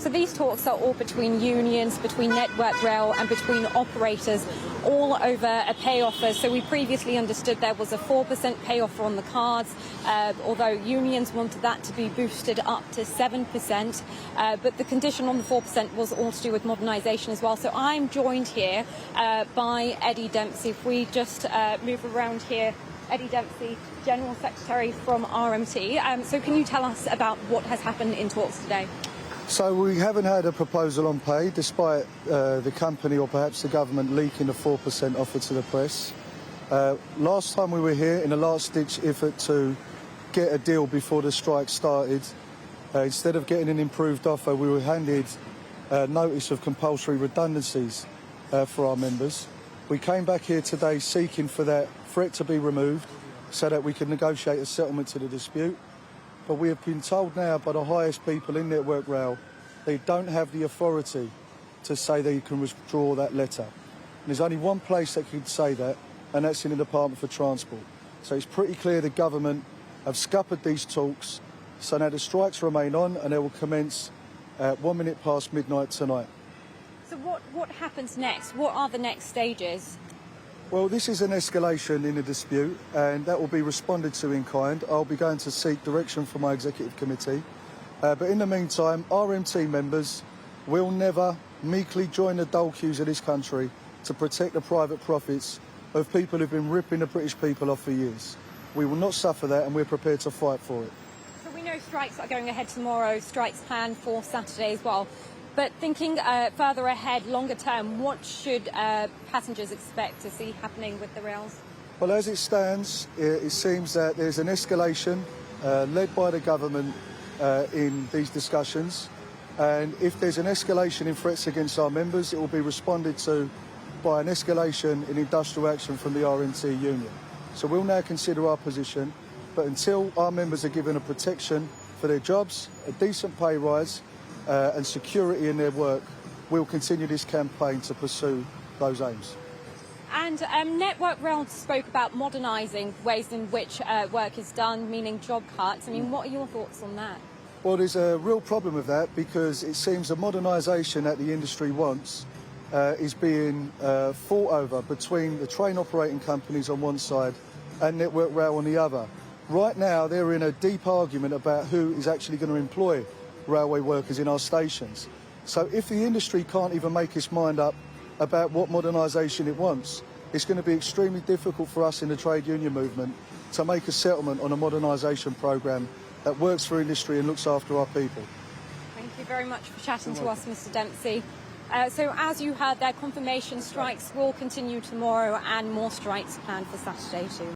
So these talks are all between unions, between Network Rail and between operators, all over a pay offer. So we previously understood there was a 4% pay offer on the cards, although unions wanted that to be boosted up to 7%. But the condition on the 4% was all to do with modernisation as well. So I'm joined here by Eddie Dempsey. If we just move around here, Eddie Dempsey, General Secretary from RMT. So can you tell us about what has happened in talks today? So we haven't had a proposal on pay, despite the company or perhaps the government leaking the 4% offer to the press. Last time we were here, in a last-ditch effort to get a deal before the strike started, instead of getting an improved offer, we were handed notice of compulsory redundancies for our members. We came back here today seeking for that threat to be removed so that we could negotiate a settlement to the dispute. But we have been told now by the highest people in Network Rail they don't have the authority to say they can withdraw that letter. And there's only one place that could say that, and that's in the Department for Transport. So it's pretty clear the government have scuppered these talks, so now the strikes remain on and they will commence at 1 minute past midnight tonight. So what happens next? What are the next stages? Well, this is an escalation in a dispute, and that will be responded to in kind. I'll be going to seek direction from my executive committee. But in the meantime, RMT members will never meekly join the dole queues of this country to protect the private profits of people who've been ripping the British people off for years. We will not suffer that, and we're prepared to fight for it. So we know strikes are going ahead tomorrow, strikes planned for Saturday as well. But thinking further ahead, longer term, what should passengers expect to see happening with the rails? Well, as it stands, it seems that there's an escalation led by the government in these discussions. And if there's an escalation in threats against our members, it will be responded to by an escalation in industrial action from the RMT union. So we'll now consider our position. But until our members are given a protection for their jobs, a decent pay rise, and security in their work, we'll continue this campaign to pursue those aims. And Network Rail spoke about modernising ways in which work is done, meaning job cuts. I mean, what are your thoughts on that? Well, there's a real problem with that because it seems the modernisation that the industry wants is being fought over between the train operating companies on one side and Network Rail on the other. Right now, they're in a deep argument about who is actually going to employ railway workers in our stations. So if the industry can't even make its mind up about what modernisation it wants, it's going to be extremely difficult for us in the trade union movement to make a settlement on a modernisation programme that works for industry and looks after our people. Thank you very much for chatting to us, Mr Dempsey. So as you heard, their confirmation strikes will continue tomorrow and more strikes planned for Saturday too.